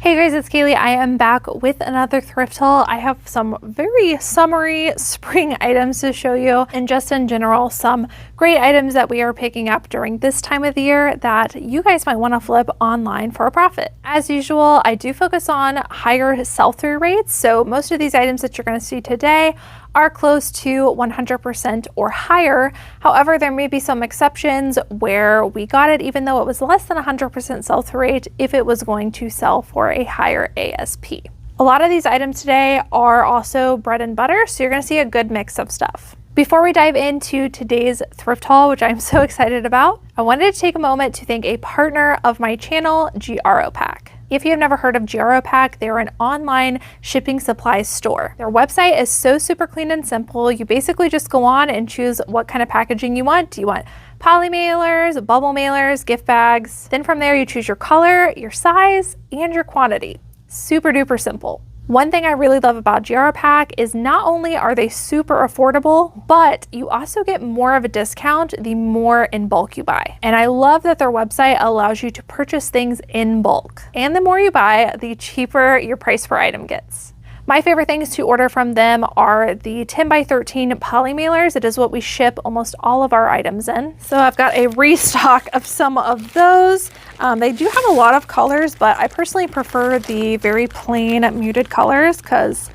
Hey guys, it's Cayley. I am back with another thrift haul. I have some very summery spring items to show you, and just in general, some great items that we are picking up during this time of the year that you guys might want to flip online for a profit. As usual, I do focus on higher sell-through rates, so most of these items that you're going to see today are close to 100% or higher. However, there may be some exceptions where we got it even though it was less than 100% sell-through rate if it was going to sell for a higher ASP. A lot of these items today are also bread and butter, so you're going to see a good mix of stuff. Before we dive into today's thrift haul, which I'm so excited about, I wanted to take a moment to thank a partner of my channel, GROPack. If you have never heard of GROPack, they're an online shipping supplies store. Their website is so super clean and simple. You basically just go on and choose what kind of packaging you want. Do you want poly mailers, bubble mailers, gift bags? Then from there, you choose your color, your size, and your quantity. Super duper simple. One thing I really love about GROPack is not only are they super affordable, but you also get more of a discount the more in bulk you buy. And I love that their website allows you to purchase things in bulk. And the more you buy, the cheaper your price per item gets. My favorite things to order from them are the 10 by 13 poly mailers. It is what we ship almost all of our items in. So I've got a restock of some of those. They do have a lot of colors, but I personally prefer the very plain muted colors because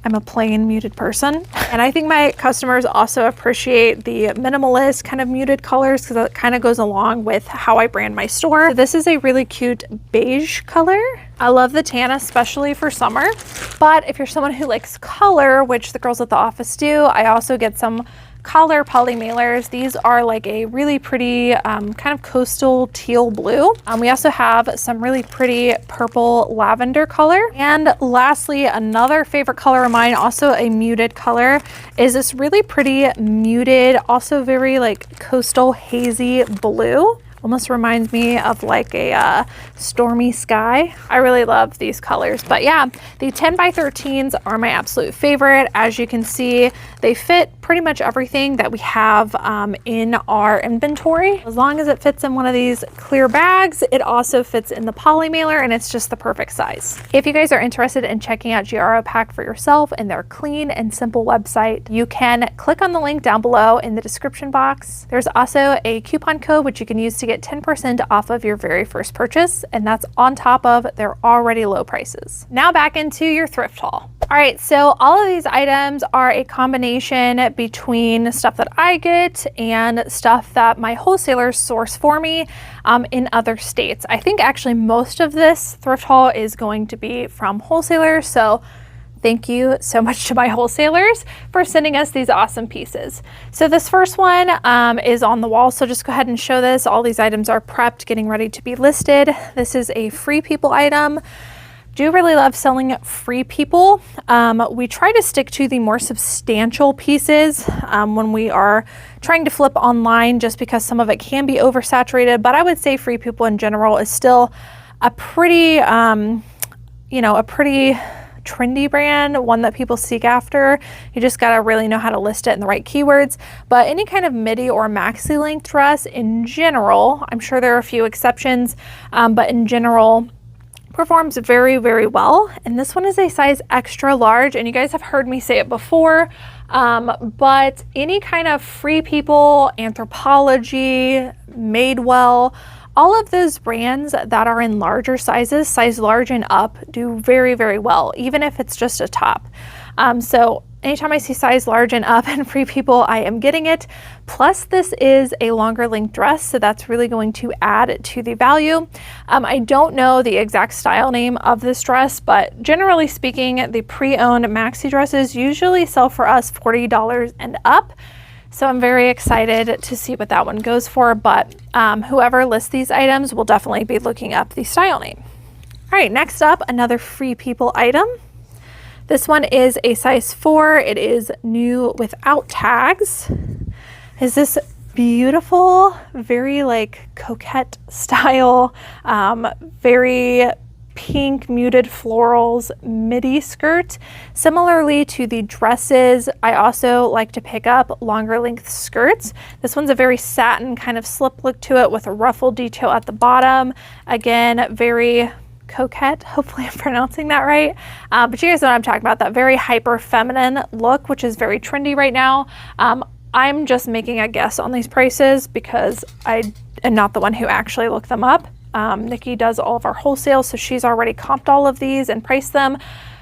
I'm a plain muted person. And I think my customers also appreciate the minimalist kind of muted colors because that kind of goes along with how I brand my store. So this is a really cute beige color. I love the tan, especially for summer. But if you're someone who likes color, which the girls at the office do, I also get some color poly mailers. These are like a really pretty kind of coastal teal blue. We also have some really pretty purple lavender color. And lastly, another favorite color of mine, also a muted color, is this really pretty muted, also very like coastal hazy blue. Almost reminds me of like a stormy sky. I really love these colors, but yeah, the 10 by 13s are my absolute favorite. As you can see, they fit pretty much everything that we have in our inventory. As long as it fits in one of these clear bags, it also fits in the poly mailer and it's just the perfect size. If you guys are interested in checking out GROPack for yourself and their clean and simple website, you can click on the link down below in the description box. There's also a coupon code which you can use to get 10% off of your very first purchase, and that's on top of their already low prices. Now back into your thrift haul. All right, so all of these items are a combination between stuff that I get and stuff that my wholesalers source for me in other states. I think actually most of this thrift haul is going to be from wholesalers, so thank you so much to my wholesalers for sending us these awesome pieces. So this first one is on the wall, so just go ahead and show this. All these items are prepped, getting ready to be listed. This is a Free People item. Do really love selling Free People. We try to stick to the more substantial pieces when we are trying to flip online, just because some of it can be oversaturated, but I would say Free People in general is still a pretty, a pretty trendy brand, one that people seek after. You just gotta really know how to list it in the right keywords. But any kind of midi or maxi length dress in general, I'm sure there are a few exceptions, but in general, performs very, very well. And this one is a size extra large, and you guys have heard me say it before, but any kind of Free People, Anthropologie, Madewell, all of those brands that are in larger sizes, size large and up, do very, very well, even if it's just a top. So anytime I see size large and up and Free People, I am getting it. Plus this is a longer length dress, so that's really going to add to the value. I don't know the exact style name of this dress, but generally speaking, the pre-owned maxi dresses usually sell for us $40 and up. So I'm very excited to see what that one goes for, but whoever lists these items will definitely be looking up the style name. All right, next up, another Free People item. This one is a size 4. It is new without tags. Is this beautiful, very like coquette style, very pink muted florals midi skirt. Similarly to the dresses, I also like to pick up longer length skirts. This one's a very satin kind of slip look to it with a ruffle detail at the bottom. Again, very Coquette. Hopefully I'm pronouncing that right. But you guys know what I'm talking about, that very hyper feminine look, which is very trendy right now. I'm just making a guess on these prices because I am not the one who actually looked them up. Nikki does all of our wholesale, so she's already comped all of these and priced them.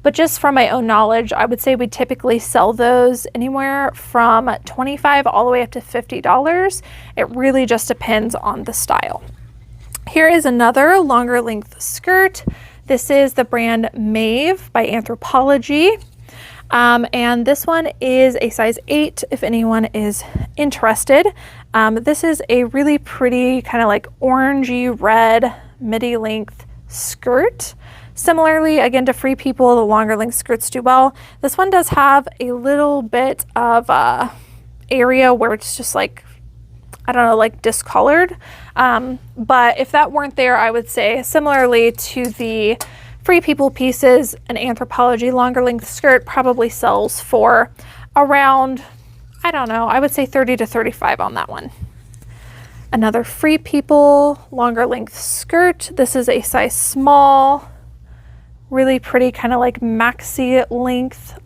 But just from my own knowledge, I would say we typically sell those anywhere from $25 all the way up to $50. It really just depends on the style. Here is another longer length skirt. This is the brand Maeve by Anthropologie. And this one is a size 8 if anyone is interested. This is a really pretty kind of like orangey red midi length skirt. Similarly, again, to Free People, the longer length skirts do well. This one does have a little bit of area where it's just like, I don't know, like discolored. But if that weren't there, I would say similarly to the Free People pieces, an Anthropologie longer length skirt probably sells for around, I don't know, I would say 30 to 35 on that one. Another Free People longer length skirt. This is a size small, really pretty kind of like maxi length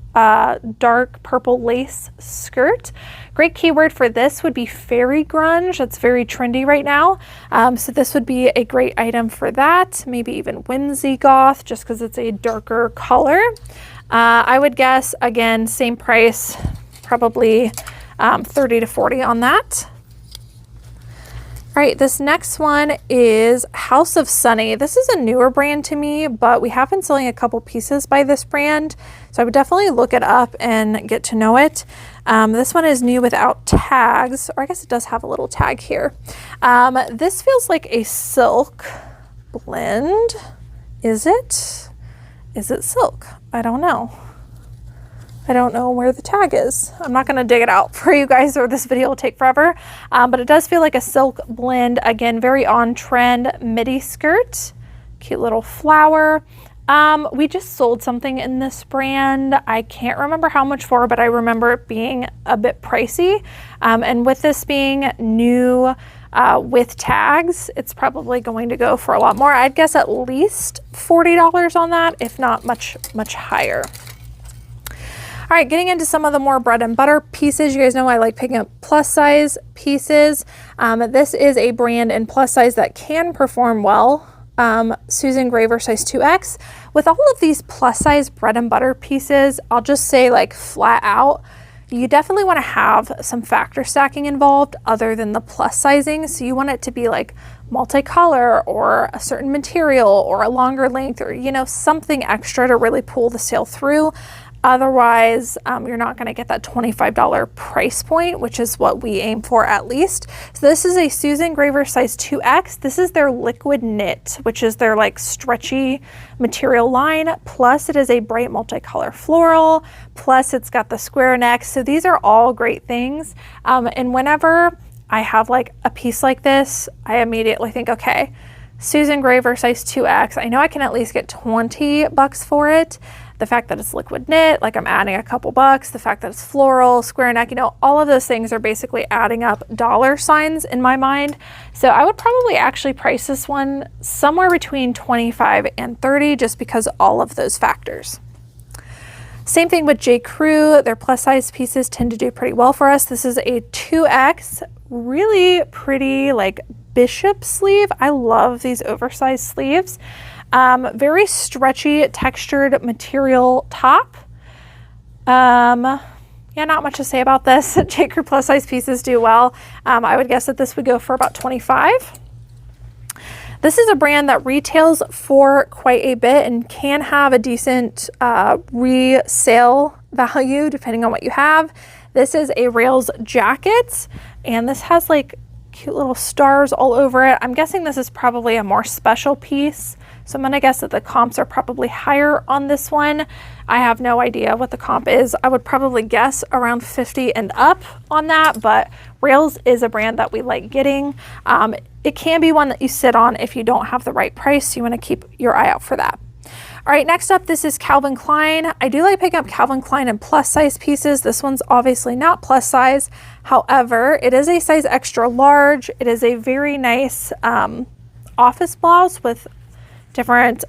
dark purple lace skirt. Great keyword for this would be fairy grunge. That's very trendy right now. So this would be a great item for that. Maybe even whimsy goth, just because it's a darker color. I would guess, again, same price, probably 30 to 40 on that. All right, this next one is House of Sunny. This is a newer brand to me, but we have been selling a couple pieces by this brand, so I would definitely look it up and get to know it. This one is new without tags, or I guess it does have a little tag here. This feels like a silk blend. Is it? Is it silk? I don't know. I don't know where the tag is. I'm not going to dig it out for you guys or this video will take forever. But it does feel like a silk blend. Again, very on trend midi skirt. Cute little flower. We just sold something in this brand. I can't remember how much for, but I remember it being a bit pricey. And with this being new with tags, it's probably going to go for a lot more. I'd guess at least $40 on that, if not much higher. All right, getting into some of the more bread and butter pieces. You guys know I like picking up plus size pieces. This is a brand in plus size that can perform well. Susan Graver size 2X. With all of these plus size bread and butter pieces, I'll just say like flat out, you definitely want to have some factor stacking involved other than the plus sizing. So you want it to be like multicolor or a certain material or a longer length or, you know, something extra to really pull the sale through. Otherwise, you're not going to get that $25 price point, which is what we aim for at least. So this is a Susan Graver size 2X. This is their liquid knit, which is their like stretchy material line. Plus it is a bright multicolor floral. Plus it's got the square neck. So these are all great things. And whenever I have like a piece like this, I immediately think, okay, Susan Graver size 2X. I know I can at least get $20 for it. The fact that it's liquid knit, like I'm adding a couple bucks. The fact that it's floral, square neck, you know, all of those things are basically adding up dollar signs in my mind. So I would probably actually price this one somewhere between 25 and 30 just because all of those factors. Same thing with J. Crew. Their plus size pieces tend to do pretty well for us. This is a 2X, really pretty like bishop sleeve. I love these oversized sleeves. Very stretchy textured material top. Yeah, not much to say about this. J. Crew plus size pieces do well. I would guess that this would go for about 25. This is a brand that retails for quite a bit and can have a decent resale value depending on what you have. This is a Rails jacket, and this has like cute little stars all over it. I'm guessing this is probably a more special piece. So I'm gonna guess that the comps are probably higher on this one. I have no idea what the comp is. I would probably guess around 50 and up on that, but Rails is a brand that we like getting. It can be one that you sit on if you don't have the right price. So you wanna keep your eye out for that. All right, next up, this is Calvin Klein. I do like picking up Calvin Klein in plus size pieces. This one's obviously not plus size. However, it is a size extra large. It is a very nice office blouse with different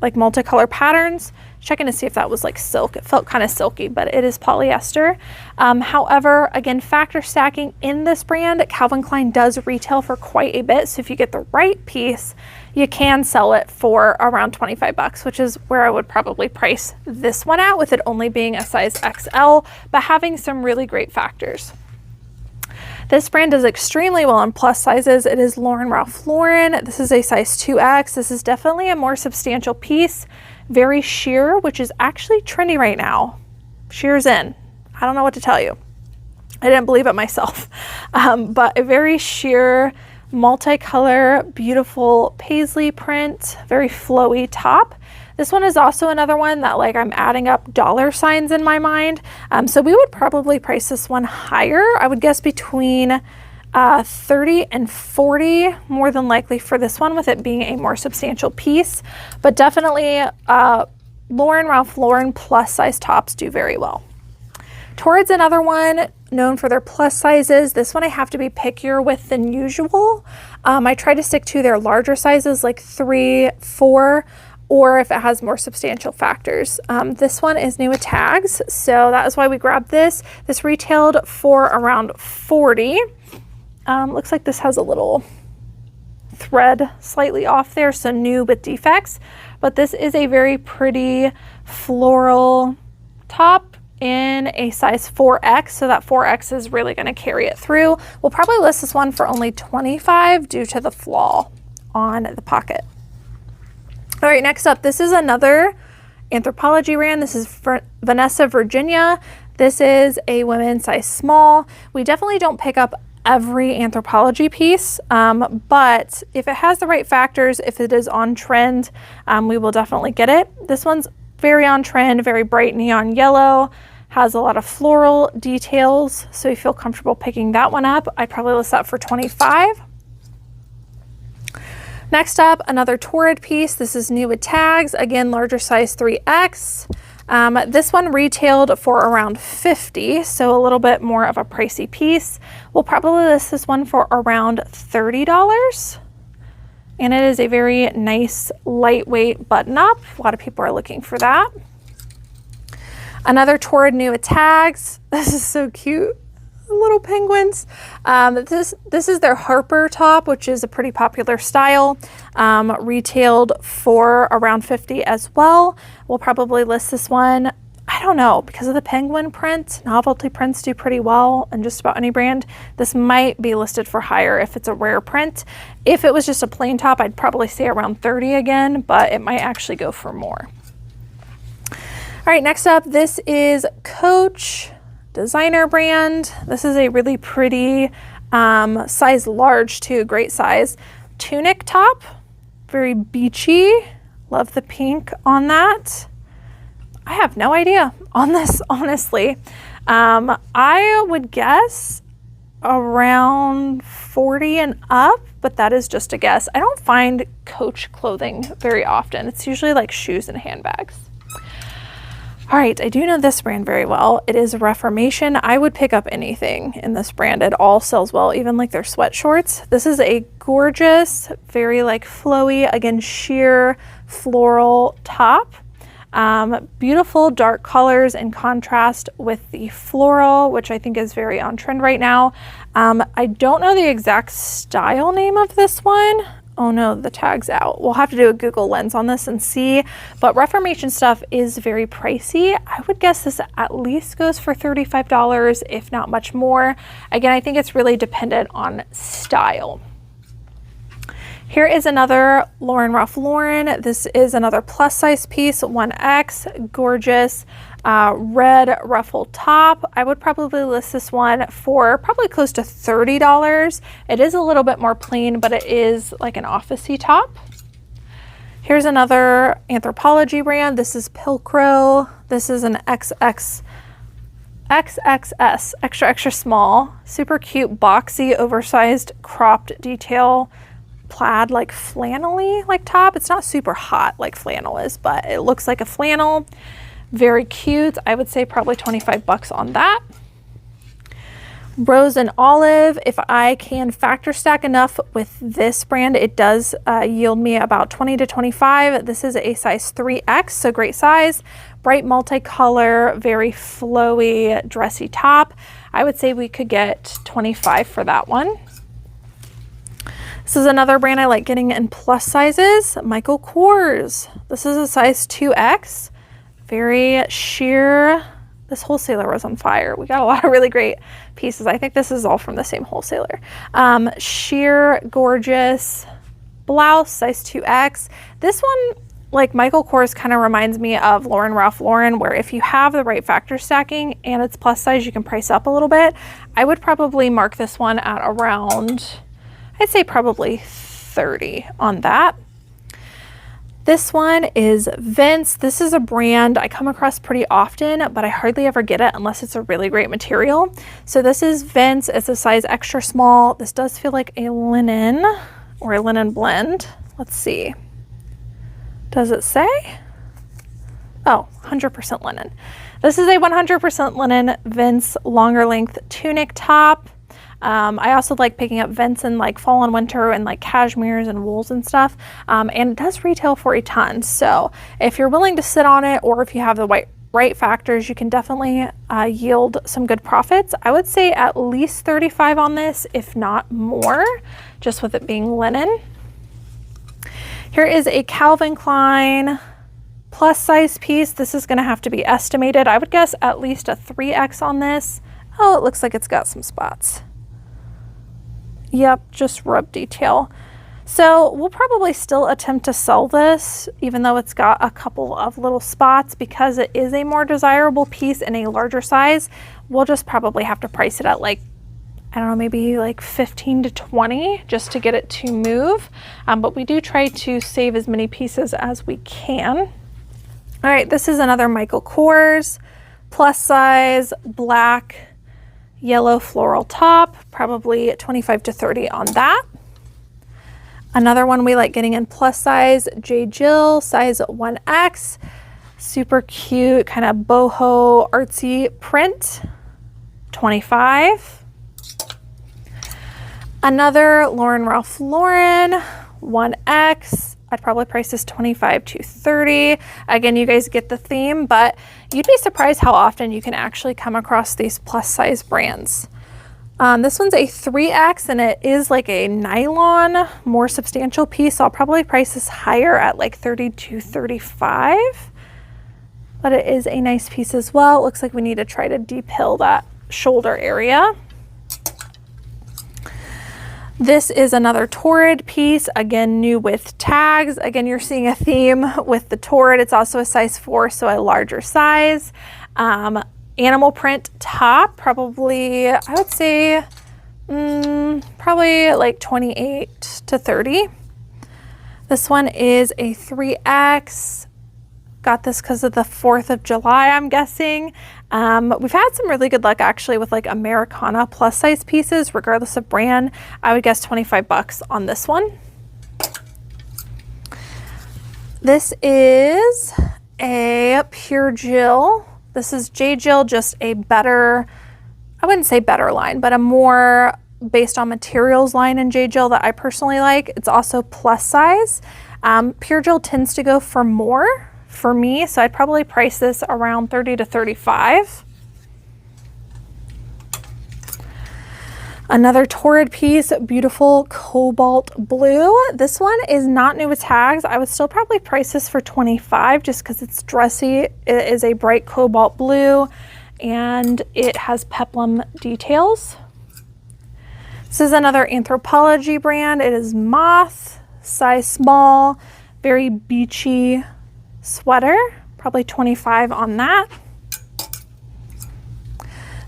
like multicolor patterns. Checking to see if that was like silk. It felt kind of silky, but it is polyester. However, again, factor stacking in this brand, Calvin Klein does retail for quite a bit. So if you get the right piece, you can sell it for around 25 bucks, which is where I would probably price this one at, with it only being a size XL, but having some really great factors. This brand does extremely well in plus sizes. It is Lauren Ralph Lauren. This is a size 2X. This is definitely a more substantial piece. Very sheer, which is actually trendy right now. Sheer's in. I don't know what to tell you. I didn't believe it myself. But a very sheer, multicolor, beautiful paisley print, very flowy top. This one is also another one that like I'm adding up dollar signs in my mind. So we would probably price this one higher. I would guess between 30 and 40 more than likely for this one, with it being a more substantial piece. But definitely Lauren Ralph Lauren plus size tops do very well. Torrid's another one known for their plus sizes. This one I have to be pickier with than usual. I try to stick to their larger sizes like 3, 4, or if it has more substantial factors. This one is new with tags, so that is why we grabbed this. This retailed for around 40. Looks like this has a little thread slightly off there, so new with defects. But this is a very pretty floral top in a size 4X, so that 4X is really gonna carry it through. We'll probably list this one for only 25 due to the flaw on the pocket. All right, next up, this is another Anthropologie brand. This is for Vanessa, Virginia. This is a women's size small. We definitely don't pick up every Anthropologie piece, but if it has the right factors, if it is on trend, we will definitely get it. This one's very on trend, very bright neon yellow, has a lot of floral details, so you feel comfortable picking that one up. I'd probably list that for 25. Next up, another Torrid piece. This is new with tags, again, larger size 3X. This one retailed for around 50, so a little bit more of a pricey piece. We'll probably list this one for around $30. And it is a very nice, lightweight button up. A lot of people are looking for that. Another Torrid new with tags. This is so cute. Little penguins. This is their Harper top, which is a pretty popular style. Retailed for around 50 as well. We'll probably list this one, I don't know, because of the penguin print. Novelty prints do pretty well in just about any brand. This might be listed for higher if it's a rare print. If it was just a plain top, I'd probably say around 30 again, but it might actually go for more. All right, next up, this is Coach designer brand. This is a really pretty size large too, great size tunic top, very beachy. Love the pink on that. I have no idea on this, honestly. I would guess around 40 and up, but that is just a guess. I don't find Coach clothing very often. It's usually like shoes and handbags. All right, I do know this brand very well. It is Reformation. I would pick up anything in this brand. It all sells well, even like their sweat shorts. This is a gorgeous, very like flowy, again, sheer floral top. Beautiful dark colors in contrast with the floral, which I think is very on trend right now. I don't know the exact style name of this one. Oh no, the tag's out. We'll have to do a Google lens on this and see, but Reformation stuff is very pricey. I would guess this at least goes for $35, if not much more. Again, I think it's really dependent on style. Here is another Lauren Ralph Lauren. This is another plus size piece, 1X, gorgeous red ruffled top. I would probably list this one for probably close to $30. It is a little bit more plain, but it is like an office-y top. Here's another Anthropologie brand. This is Pilcrow. This is an XXS, extra, extra small, super cute, boxy, oversized, cropped detail, plaid, like flannel-y like top. It's not super hot like flannel is, but it looks like a flannel. Very cute. I would say probably 25 bucks on that. Rose and olive, if I can factor stack enough with this brand, it does yield me about 20 to 25. This is a size 3X, so great size. Bright multicolor, very flowy, dressy top. I would say we could get 25 for that one. This is another brand I like getting in plus sizes, Michael Kors. This is a size 2X, very sheer. This wholesaler was on fire. We got a lot of really great pieces. I think this is all from the same wholesaler. Sheer, gorgeous blouse, size 2X. This one, like Michael Kors, kind of reminds me of Lauren Ralph Lauren, where if you have the right factor stacking and it's plus size, you can price up a little bit. I would probably mark this one at around, I'd say probably 30 on that. This one is Vince. This is a brand I come across pretty often, but I hardly ever get it unless it's a really great material. So this is Vince. It's a size extra small. This does feel like a linen or a linen blend. Let's see. Does it say? Oh, 100% linen. This is a 100% linen Vince longer length tunic top. I also like picking up Vince in like fall and winter and like cashmeres and wools and stuff. And it does retail for a ton. So if you're willing to sit on it, or if you have the right factors, you can definitely yield some good profits. I would say at least 35 on this, if not more, just with it being linen. Here is a Calvin Klein plus size piece. This is gonna have to be estimated. I would guess at least a 3X on this. Oh, it looks like it's got some spots. Yep, just rub detail. So we'll probably still attempt to sell this, even though it's got a couple of little spots, because it is a more desirable piece in a larger size. We'll just probably have to price it at like, I don't know, maybe like 15 to 20 just to get it to move. But we do try to save as many pieces as we can. All right, this is another Michael Kors plus size black yellow floral top, probably 25 to 30 on that. Another one we like getting in plus size, J. Jill, size 1X, super cute, kind of boho artsy print, 25. Another Lauren Ralph Lauren, 1X, I'd probably price this 25 to 30. Again, you guys get the theme, but you'd be surprised how often you can actually come across these plus size brands. This one's a 3X and it is like a nylon, more substantial piece. So I'll probably price this higher at like 30 to 35, but it is a nice piece as well. It looks like we need to try to depill that shoulder area. This is another Torrid piece, again, new with tags. Again, you're seeing a theme with the Torrid. It's also a size 4, so a larger size. Animal print top, probably, I would say, probably like 28 to 30. This one is a 3X. Got this because of the 4th of July, I'm guessing. We've had some really good luck actually with like Americana plus size pieces, regardless of brand. I would guess 25 bucks on this one. This is a Pure Jill. This is J. Jill, just a better, I wouldn't say better line, but a more based on materials line in J. Jill that I personally like. It's also plus size. Pure Jill tends to go for more for me, so I'd probably price this around 30 to 35. Another Torrid piece, beautiful cobalt blue. This one is not new with tags. I would still probably price this for 25 just because it's dressy. It is a bright cobalt blue and it has peplum details. This is another Anthropologie brand. It is Moth, size small, very beachy sweater, probably 25 on that.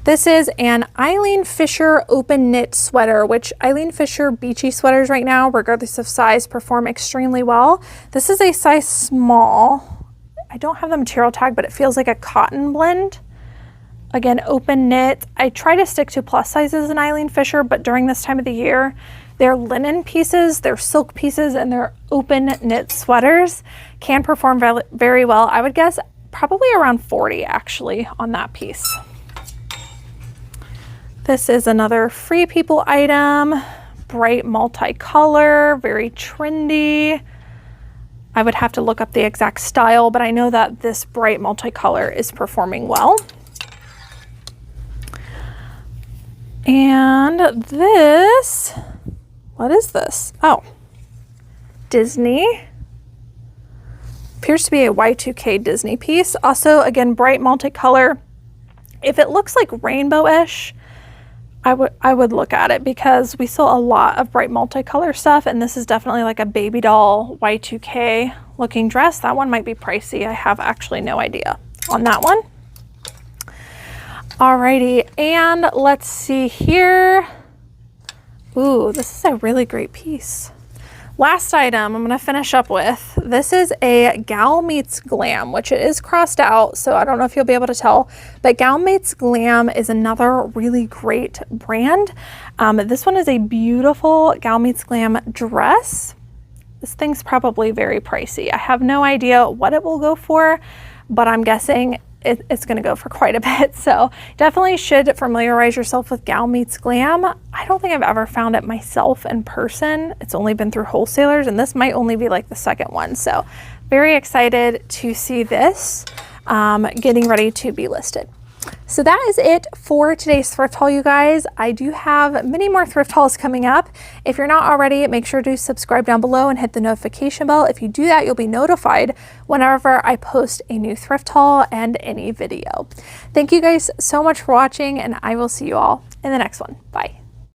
This is an Eileen Fisher open knit sweater, which Eileen Fisher beachy sweaters right now, regardless of size, perform extremely well. This is a size small. I don't have the material tag, but it feels like a cotton blend. Again, open knit. I try to stick to plus sizes in Eileen Fisher, but during this time of the year, their linen pieces, their silk pieces, and their open knit sweaters can perform very well. I would guess probably around 40 actually on that piece. This is another Free People item, bright multicolor, very trendy. I would have to look up the exact style, but I know that this bright multicolor is performing well. And this, what is this? Oh, Disney. Appears to be a Y2K Disney piece. Also, again, bright multicolor. If it looks like rainbow-ish, I would look at it because we saw a lot of bright multicolor stuff, and this is definitely like a baby doll Y2K looking dress. That one might be pricey. I have actually no idea on that one. Alrighty, and let's see here. Ooh, this is a really great piece. Last item I'm going to finish up with. This is a Gal Meets Glam, which it is crossed out, so I don't know if you'll be able to tell, but Gal Meets Glam is another really great brand. This one is a beautiful Gal Meets Glam dress. This thing's probably very pricey. I have no idea what it will go for, but I'm guessing it's going to go for quite a bit. So definitely should familiarize yourself with Gal Meets Glam. I don't think I've ever found it myself in person. It's only been through wholesalers, and this might only be like the second one. So very excited to see this getting ready to be listed. So that is it for today's thrift haul, you guys. I do have many more thrift hauls coming up. If you're not already, make sure to subscribe down below and hit the notification bell. If you do that, you'll be notified whenever I post a new thrift haul and any video. Thank you guys so much for watching, and I will see you all in the next one. Bye.